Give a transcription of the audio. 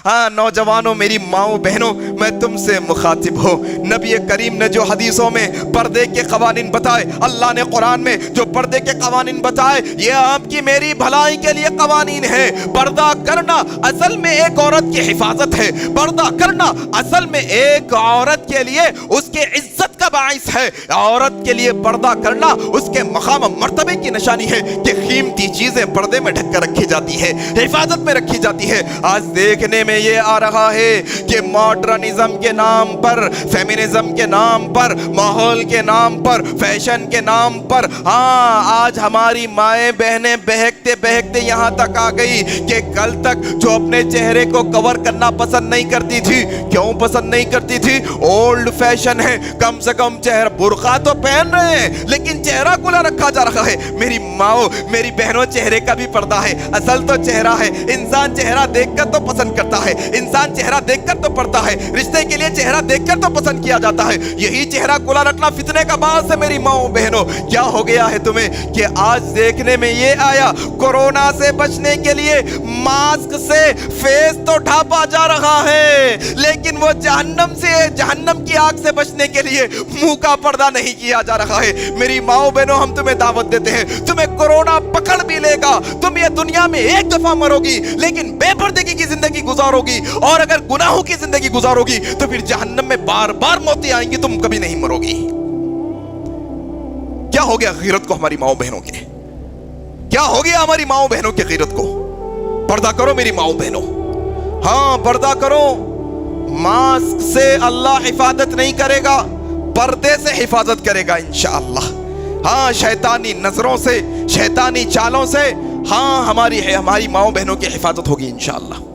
ہاں نوجوانوں، میری ماؤں بہنوں، میں تم سے مخاطب ہوں۔ نبی کریم نے جو حدیثوں میں پردے کے قوانین بتائے، اللہ نے قرآن میں جو پردے کے قوانین بتائے، یہ آپ کی میری بھلائی کے لیے قوانین ہے۔ پردہ کرنا اصل میں ایک عورت کی حفاظت ہے، پردہ کرنا اصل میں ایک عورت کے لیے اس کے عزت کا باعث ہے۔ عورت کے لیے پردہ کرنا اس کے مقام و مرتبے کی نشانی ہے کہ قیمتی چیزیں پردے میں ڈھک کر رکھی جاتی ہے، حفاظت میں رکھی جاتی ہے۔ آج دیکھنے میں یہ آ رہا ہے کہ ماڈرنزم کے نام پر، فیمنزم کے نام پر، ماحول کے نام پر، فیشن کے نام پر، ہاں آج ہماری مائیں بہنیں بہکتے بہکتے یہاں تک آ گئی کہ کل تک جو اپنے چہرے کو کور کرنا پسند نہیں کرتی تھی، کیوں پسند نہیں کرتی تھی؟ اولڈ فیشن ہے، کم سے کم چہرہ برقع تو پہن رہے ہیں لیکن چہرہ کھلا رکھا جا رہا ہے۔ میری ماؤں، میری بہنوں، چہرے کا بھی پردہ ہے، اصل تو چہرہ ہے۔ انسان چہرہ دیکھ کر تو پسند کرتا ہے، انسان چہرہ دیکھ کر تو پڑتا ہے، رشتے کے لیے چہرہ دیکھ کر تو پسند کیا جاتا ہے۔ یہی چہرہ کھلا رکھنا فتنے کا باعث ہے۔ میری ماؤں بہنوں، کیا ہو گیا ہے تمہیں کہ آج دیکھنے میں یہ آیا کورونا سے بچنے کے لیے ماسک سے فیس تو ڈھانپا جا رہا ہے لیکن وہ جہنم سے، جہنم کی آگ سے بچنے کے لیے منہ کا پردہ نہیں کیا جا رہا ہے۔ میری ماؤں بہنوں، ہم تمہیں دعوت دیتے ہیں، تمہیں کورونا پکڑ بھی لے گا، تم یہ دنیا میں ایک دفعہ مرو گی لیکن بے پردگی کی زندگی گزارو گی، اور اگر گناہوں کی زندگی گزارو گی تو پھر جہنم میں بار بار موتیں آئیں گی، تم کبھی نہیں مرو گی۔ کیا ہو گیا غیرت کو ہماری ماؤں بہنوں کے؟ کیا ہو گیا ہماری ماؤں بہنوں کے غیرت کو؟ پردہ کرو میری ماؤں بہنوں، ہاں پردہ کرو۔ ماسک سے اللہ حفاظت نہیں کرے گا، پردے سے حفاظت کرے گا انشاءاللہ۔ ہاں شیطانی نظروں سے، شیطانی چالوں سے، ہاں ہماری ماؤں بہنوں کی حفاظت ہوگی انشاءاللہ۔